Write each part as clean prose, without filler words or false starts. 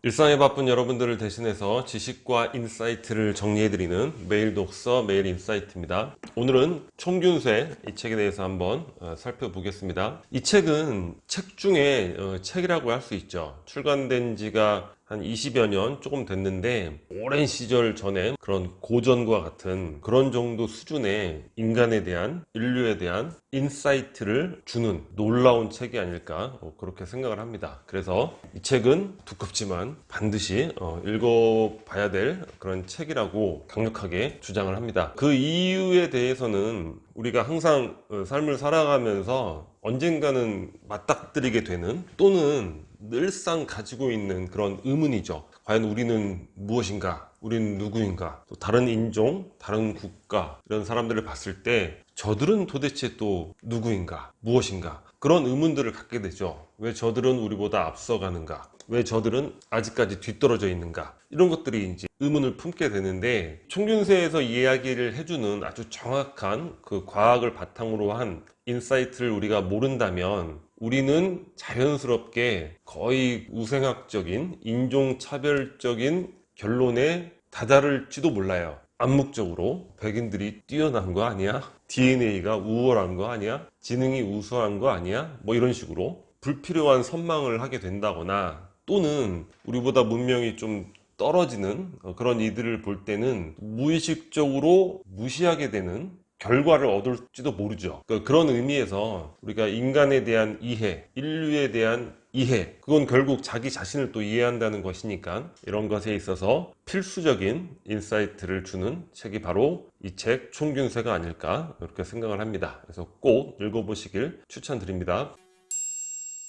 일상에 바쁜 여러분들을 대신해서 지식과 인사이트를 정리해드리는 매일 독서 매일 인사이트입니다. 오늘은 총균쇠 이 책에 대해서 한번 살펴보겠습니다. 이 책은 책 중에 책이라고 할 수 있죠. 출간된 지가 한 20여 년 조금 됐는데 오랜 시절 전에 그런 고전과 같은 그런 정도 수준의 인간에 대한 인류에 대한 인사이트를 주는 놀라운 책이 아닐까 그렇게 생각을 합니다. 그래서 이 책은 두껍지만 반드시 읽어봐야 될 그런 책이라고 강력하게 주장을 합니다. 그 이유에 대해서는 우리가 항상 삶을 살아가면서 언젠가는 맞닥뜨리게 되는 또는 늘상 가지고 있는 그런 의문이죠. 과연 우리는 무엇인가? 우리는 누구인가? 또 다른 인종, 다른 국가 이런 사람들을 봤을 때 저들은 도대체 또 누구인가? 무엇인가? 그런 의문들을 갖게 되죠. 왜 저들은 우리보다 앞서가는가? 왜 저들은 아직까지 뒤떨어져 있는가? 이런 것들이 이제 의문을 품게 되는데 총균세에서 이야기를 해주는 아주 정확한 그 과학을 바탕으로 한 인사이트를 우리가 모른다면 우리는 자연스럽게 거의 우생학적인 인종차별적인 결론에 다다를지도 몰라요. 암묵적으로 백인들이 뛰어난 거 아니야? DNA가 우월한 거 아니야? 지능이 우수한 거 아니야? 뭐 이런 식으로 불필요한 선망을 하게 된다거나 또는 우리보다 문명이 좀 떨어지는 그런 이들을 볼 때는 무의식적으로 무시하게 되는 결과를 얻을지도 모르죠. 그런 의미에서 우리가 인간에 대한 이해, 인류에 대한 이해, 그건 결국 자기 자신을 또 이해한다는 것이니까 이런 것에 있어서 필수적인 인사이트를 주는 책이 바로 이 책 총균세가 아닐까 그렇게 생각을 합니다. 그래서 꼭 읽어보시길 추천드립니다.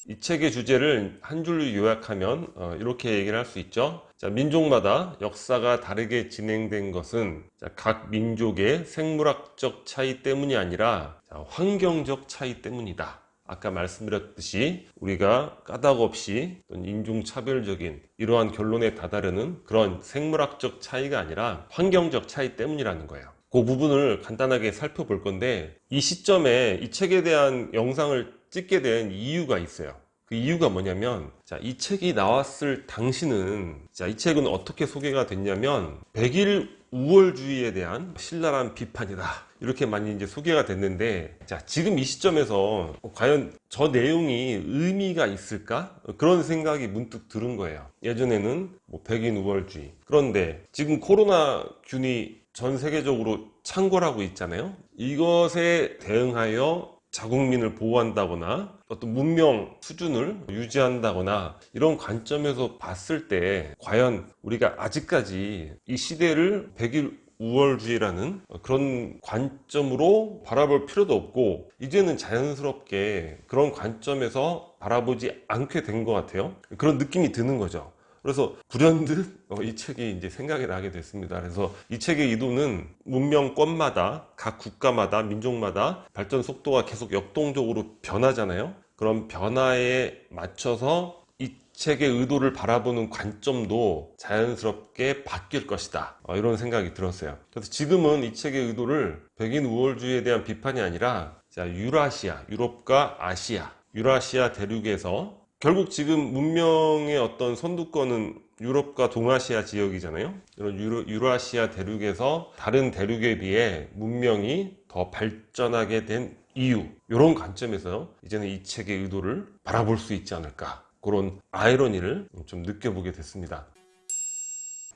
이 책의 주제를 한 줄로 요약하면 이렇게 얘기를 할 수 있죠. 자, 민족마다 역사가 다르게 진행된 것은 각 민족의 생물학적 차이 때문이 아니라 환경적 차이 때문이다. 아까 말씀드렸듯이 우리가 까닭없이 인종차별적인 이러한 결론에 다다르는 그런 생물학적 차이가 아니라 환경적 차이 때문이라는 거예요. 그 부분을 간단하게 살펴볼 건데 이 시점에 이 책에 대한 영상을 찍게 된 이유가 있어요. 그 이유가 뭐냐면 이 책이 나왔을 당시는 이 책은 어떻게 소개가 됐냐면 백일 우월주의에 대한 신랄한 비판이다 이렇게 많이 이제 소개가 됐는데 지금 이 시점에서 과연 저 내용이 의미가 있을까 그런 생각이 문득 들은 거예요. 예전에는 백인 우월주의, 그런데 지금 코로나균이 전 세계적으로 창궐하고 있잖아요. 이것에 대응하여 자국민을 보호한다거나 어떤 문명 수준을 유지한다거나 이런 관점에서 봤을 때 과연 우리가 아직까지 이 시대를 백일 우월주의라는 그런 관점으로 바라볼 필요도 없고 이제는 자연스럽게 그런 관점에서 바라보지 않게 된 것 같아요. 그런 느낌이 드는 거죠. 그래서 불현듯 이 책이 이제 생각이 나게 됐습니다. 그래서 이 책의 의도는 문명권마다 각 국가마다 민족마다 발전 속도가 계속 역동적으로 변하잖아요. 그런 변화에 맞춰서 이 책의 의도를 바라보는 관점도 자연스럽게 바뀔 것이다. 이런 생각이 들었어요. 그래서 지금은 이 책의 의도를 백인 우월주의에 대한 비판이 아니라 유라시아, 유럽과 아시아, 유라시아 대륙에서 결국 지금 문명의 어떤 선두권은 유럽과 동아시아 지역이잖아요. 이런 유라시아 대륙에서 다른 대륙에 비해 문명이 더 발전하게 된 이유, 이런 관점에서 이제는 이 책의 의도를 바라볼 수 있지 않을까, 그런 아이러니를 좀 느껴보게 됐습니다.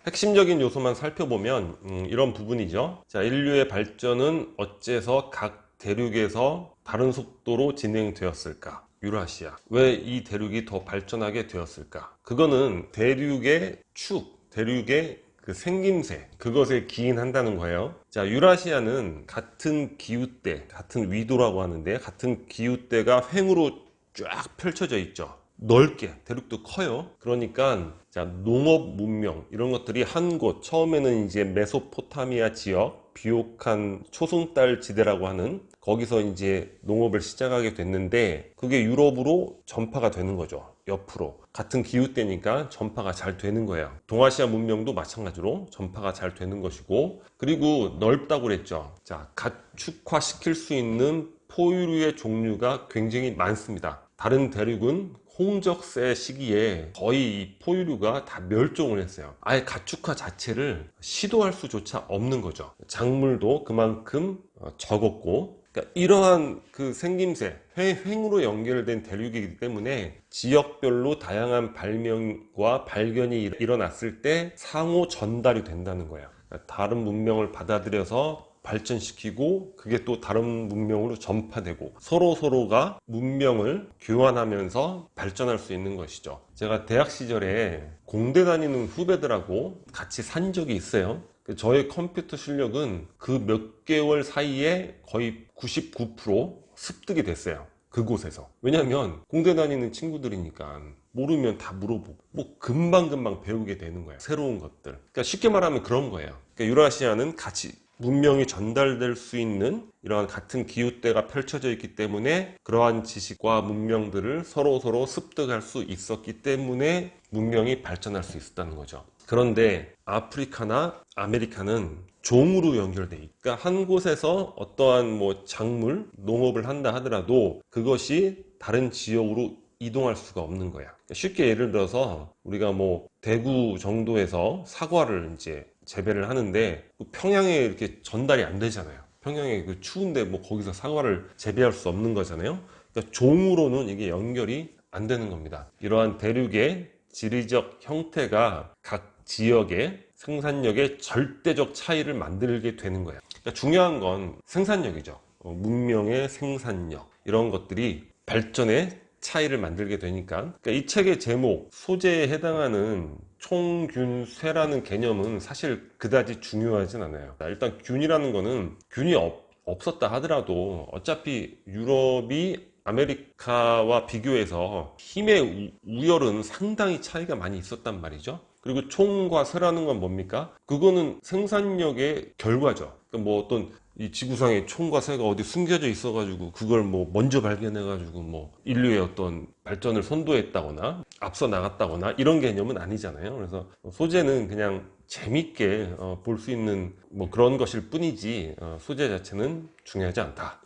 핵심적인 요소만 살펴보면 이런 부분이죠. 인류의 발전은 어째서 각 대륙에서 다른 속도로 진행되었을까? 유라시아. 왜 이 대륙이 더 발전하게 되었을까? 그거는 대륙의 축, 대륙의 그 생김새, 그것에 기인한다는 거예요. 유라시아는 같은 기후대, 같은 위도라고 하는데 같은 기후대가 횡으로 쫙 펼쳐져 있죠. 넓게, 대륙도 커요. 그러니까 농업 문명 이런 것들이 한 곳, 처음에는 이제 메소포타미아 지역, 비옥한 초승달 지대라고 하는 거기서 이제 농업을 시작하게 됐는데 그게 유럽으로 전파가 되는 거죠. 옆으로 같은 기후대니까 전파가 잘 되는 거예요. 동아시아 문명도 마찬가지로 전파가 잘 되는 것이고, 그리고 넓다고 그랬죠. 가축화시킬 수 있는 포유류의 종류가 굉장히 많습니다. 다른 대륙은 홍적세 시기에 거의 이 포유류가 다 멸종을 했어요. 아예 가축화 자체를 시도할 수조차 없는 거죠. 작물도 그만큼 적었고, 그러니까 이러한 그 생김새, 횡으로 연결된 대륙이기 때문에 지역별로 다양한 발명과 발견이 일어났을 때 상호 전달이 된다는 거예요. 그러니까 다른 문명을 받아들여서 발전시키고 그게 또 다른 문명으로 전파되고 서로가 문명을 교환하면서 발전할 수 있는 것이죠. 제가 대학 시절에 공대 다니는 후배들하고 같이 산 적이 있어요. 저의 컴퓨터 실력은 그 몇 개월 사이에 거의 99% 습득이 됐어요. 그곳에서. 왜냐면 공대 다니는 친구들이니까 모르면 다 물어보고 뭐 금방금방 배우게 되는 거예요. 새로운 것들. 그러니까 쉽게 말하면 그런 거예요. 그러니까 유라시아는 같이 문명이 전달될 수 있는 이러한 같은 기후대가 펼쳐져 있기 때문에 그러한 지식과 문명들을 서로 습득할 수 있었기 때문에 문명이 발전할 수 있었다는 거죠. 그런데 아프리카나 아메리카는 종으로 연결돼 있고, 그러니까 한 곳에서 어떠한 뭐 작물, 농업을 한다 하더라도 그것이 다른 지역으로 이동할 수가 없는 거야. 그러니까 쉽게 예를 들어서 우리가 뭐 대구 정도에서 사과를 이제 재배를 하는데 평양에 이렇게 전달이 안 되잖아요. 평양에 그 추운데 뭐 거기서 사과를 재배할 수 없는 거잖아요. 그러니까 종으로는 이게 연결이 안 되는 겁니다. 이러한 대륙의 지리적 형태가 각 지역의 생산력의 절대적 차이를 만들게 되는 거예요. 그러니까 중요한 건 생산력이죠. 문명의 생산력, 이런 것들이 발전의 차이를 만들게 되니까. 그러니까 이 책의 제목, 소재에 해당하는 총균쇠라는 개념은 사실 그다지 중요하진 않아요. 일단 균이라는 거는 균이 없었다 하더라도 어차피 유럽이 아메리카와 비교해서 힘의 우열은 상당히 차이가 많이 있었단 말이죠. 그리고 총과 쇠라는 건 뭡니까? 그거는 생산력의 결과죠. 그러니까 뭐 어떤 이 지구상에 총과 쇠가 어디 숨겨져 있어가지고 그걸 뭐 먼저 발견해가지고 뭐 인류의 어떤 발전을 선도했다거나 앞서 나갔다거나 이런 개념은 아니잖아요. 그래서 소재는 그냥 재밌게 볼 수 있는 뭐 그런 것일 뿐이지 소재 자체는 중요하지 않다.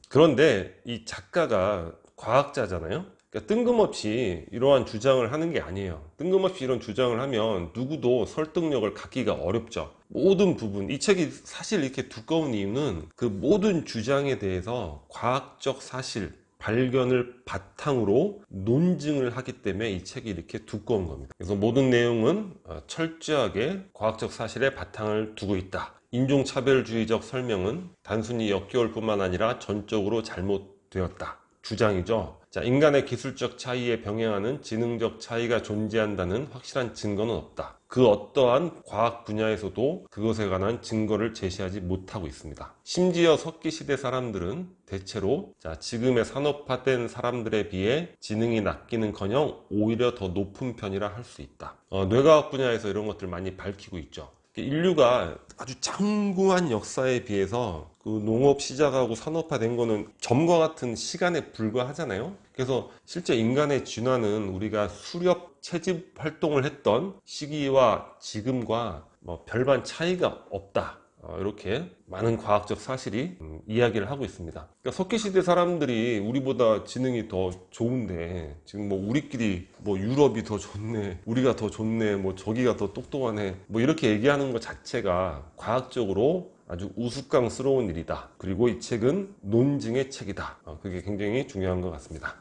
그런데 이 작가가 과학자잖아요. 그러니까 뜬금없이 이러한 주장을 하는 게 아니에요. 뜬금없이 이런 주장을 하면 누구도 설득력을 갖기가 어렵죠. 모든 부분, 이 책이 사실 이렇게 두꺼운 이유는 그 모든 주장에 대해서 과학적 사실, 발견을 바탕으로 논증을 하기 때문에 이 책이 이렇게 두꺼운 겁니다. 그래서 모든 내용은 철저하게 과학적 사실에 바탕을 두고 있다. 인종차별주의적 설명은 단순히 역겨울 뿐만 아니라 전적으로 잘못되었다. 주장이죠. 자, 인간의 기술적 차이에 병행하는 지능적 차이가 존재한다는 확실한 증거는 없다. 그 어떠한 과학 분야에서도 그것에 관한 증거를 제시하지 못하고 있습니다. 심지어 석기시대 사람들은 대체로 지금의 산업화된 사람들에 비해 지능이 낮기는커녕 오히려 더 높은 편이라 할 수 있다. 뇌과학 분야에서 이런 것들 많이 밝히고 있죠. 인류가 아주 장구한 역사에 비해서 그 농업 시작하고 산업화된 거는 점과 같은 시간에 불과하잖아요. 그래서 실제 인간의 진화는 우리가 수렵 채집 활동을 했던 시기와 지금과 뭐 별반 차이가 없다. 이렇게 많은 과학적 사실이 이야기를 하고 있습니다. 그러니까 석기시대 사람들이 우리보다 지능이 더 좋은데 지금 뭐 우리끼리 뭐 유럽이 더 좋네, 우리가 더 좋네, 뭐 저기가 더 똑똑하네, 뭐 이렇게 얘기하는 것 자체가 과학적으로 아주 우스꽝스러운 일이다. 그리고 이 책은 논증의 책이다. 그게 굉장히 중요한 것 같습니다.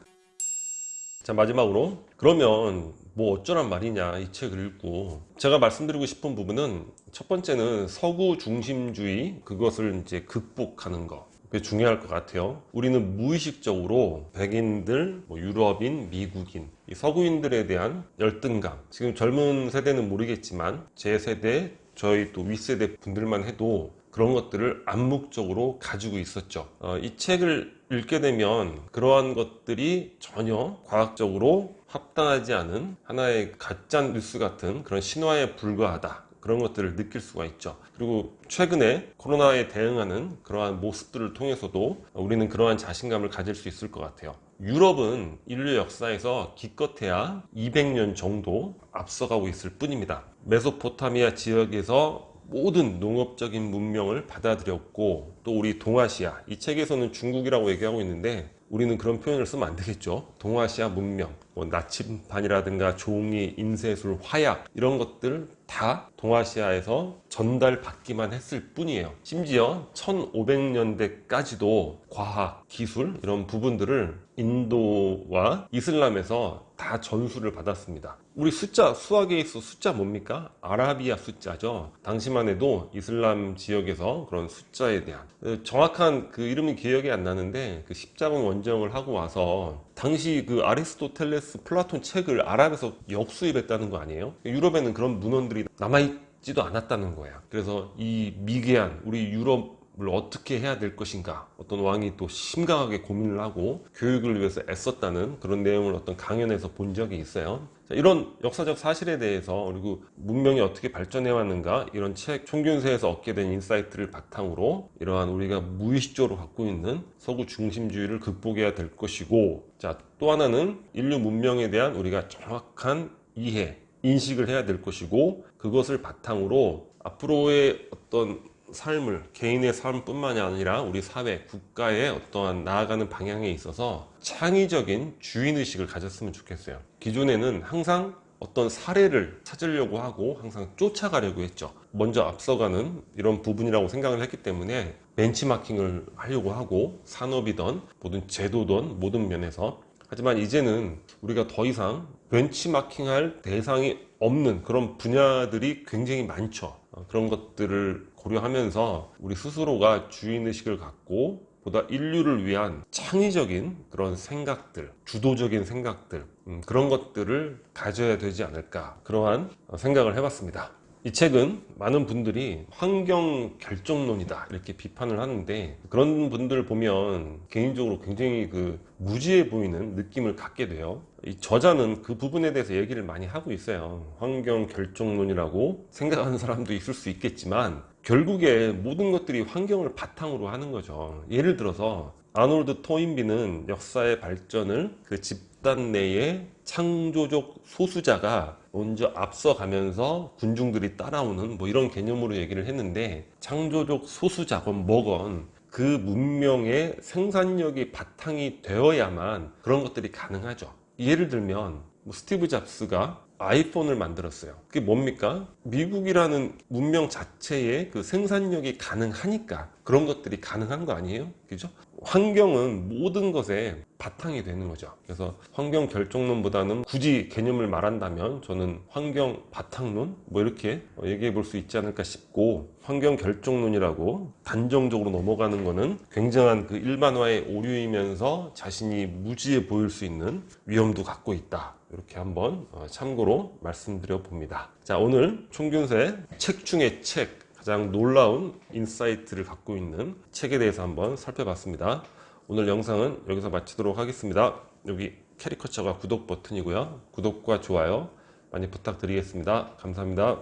자, 마지막으로 그러면 뭐 어쩌란 말이냐, 이 책을 읽고. 제가 말씀드리고 싶은 부분은 첫 번째는 서구 중심주의, 그것을 이제 극복하는 거, 그게 중요할 것 같아요. 우리는 무의식적으로 백인들, 뭐 유럽인, 미국인, 이 서구인들에 대한 열등감, 지금 젊은 세대는 모르겠지만 제 세대, 저희 또 윗세대 분들만 해도 그런 것들을 암묵적으로 가지고 있었죠. 이 책을 읽게 되면 그러한 것들이 전혀 과학적으로 합당하지 않은 하나의 가짜 뉴스 같은 그런 신화에 불과하다. 그런 것들을 느낄 수가 있죠. 그리고 최근에 코로나에 대응하는 그러한 모습들을 통해서도 우리는 그러한 자신감을 가질 수 있을 것 같아요. 유럽은 인류 역사에서 기껏해야 200년 정도 앞서가고 있을 뿐입니다. 메소포타미아 지역에서 모든 농업적인 문명을 받아들였고, 또 우리 동아시아, 이 책에서는 중국이라고 얘기하고 있는데 우리는 그런 표현을 쓰면 안 되겠죠. 동아시아 문명, 뭐 나침반이라든가 종이, 인쇄술, 화약 이런 것들 다 동아시아에서 전달받기만 했을 뿐이에요. 심지어 1500년대까지도 과학, 기술 이런 부분들을 인도와 이슬람에서 다 전수를 받았습니다. 우리 숫자, 수학에 있어 숫자 뭡니까? 아라비아 숫자죠. 당시만 해도 이슬람 지역에서 그런 숫자에 대한 정확한 그 이름이 기억이 안 나는데 그 십자군 원정을 하고 와서 당시 그 아리스토텔레스, 플라톤 책을 아랍에서 역수입했다는 거 아니에요? 유럽에는 그런 문헌들이 남아있지도 않았다는 거야. 그래서 이 미개한 우리 유럽을 어떻게 해야 될 것인가, 어떤 왕이 또 심각하게 고민을 하고 교육을 위해서 애썼다는 그런 내용을 어떤 강연에서 본 적이 있어요. 자, 이런 역사적 사실에 대해서, 그리고 문명이 어떻게 발전해 왔는가, 이런 책 총균세에서 얻게 된 인사이트를 바탕으로 이러한 우리가 무의식적으로 갖고 있는 서구 중심주의를 극복해야 될 것이고, 자, 또 하나는 인류 문명에 대한 우리가 정확한 이해, 인식을 해야 될 것이고, 그것을 바탕으로 앞으로의 어떤 삶을, 개인의 삶뿐만이 아니라 우리 사회, 국가의 어떠한 나아가는 방향에 있어서 창의적인 주인의식을 가졌으면 좋겠어요. 기존에는 항상 어떤 사례를 찾으려고 하고 항상 쫓아가려고 했죠. 먼저 앞서가는 이런 부분이라고 생각을 했기 때문에 벤치마킹을 하려고 하고, 산업이든 모든 제도든 모든 면에서. 하지만 이제는 우리가 더 이상 벤치마킹할 대상이 없는 그런 분야들이 굉장히 많죠. 그런 것들을 고려하면서 우리 스스로가 주인의식을 갖고 보다 인류를 위한 창의적인 그런 생각들, 주도적인 생각들, 그런 것들을 가져야 되지 않을까, 그러한 생각을 해봤습니다. 이 책은 많은 분들이 환경 결정론이다 이렇게 비판을 하는데, 그런 분들 보면 개인적으로 굉장히 그 무지해 보이는 느낌을 갖게 돼요. 이 저자는 그 부분에 대해서 얘기를 많이 하고 있어요. 환경 결정론이라고 생각하는 사람도 있을 수 있겠지만 결국에 모든 것들이 환경을 바탕으로 하는 거죠. 예를 들어서 아놀드 토인비는 역사의 발전을 그 집단 내의 창조적 소수자가 먼저 앞서가면서 군중들이 따라오는 뭐 이런 개념으로 얘기를 했는데, 창조적 소수자건 뭐건 그 문명의 생산력이 바탕이 되어야만 그런 것들이 가능하죠. 예를 들면 뭐 스티브 잡스가 아이폰을 만들었어요. 그게 뭡니까? 미국이라는 문명 자체의 그 생산력이 가능하니까 그런 것들이 가능한 거 아니에요? 그죠? 환경은 모든 것에 바탕이 되는 거죠. 그래서 환경 결정론보다는 굳이 개념을 말한다면 저는 환경 바탕론 뭐 이렇게 얘기해 볼 수 있지 않을까 싶고, 환경 결정론이라고 단정적으로 넘어가는 거는 굉장한 그 일반화의 오류이면서 자신이 무지해 보일 수 있는 위험도 갖고 있다. 이렇게 한번 참고로 말씀드려 봅니다. 자, 오늘 총균세 책 중에 책, 가장 놀라운 인사이트를 갖고 있는 책에 대해서 한번 살펴봤습니다. 오늘 영상은 여기서 마치도록 하겠습니다. 여기 캐리커처가 구독 버튼이고요. 구독과 좋아요 많이 부탁드리겠습니다. 감사합니다.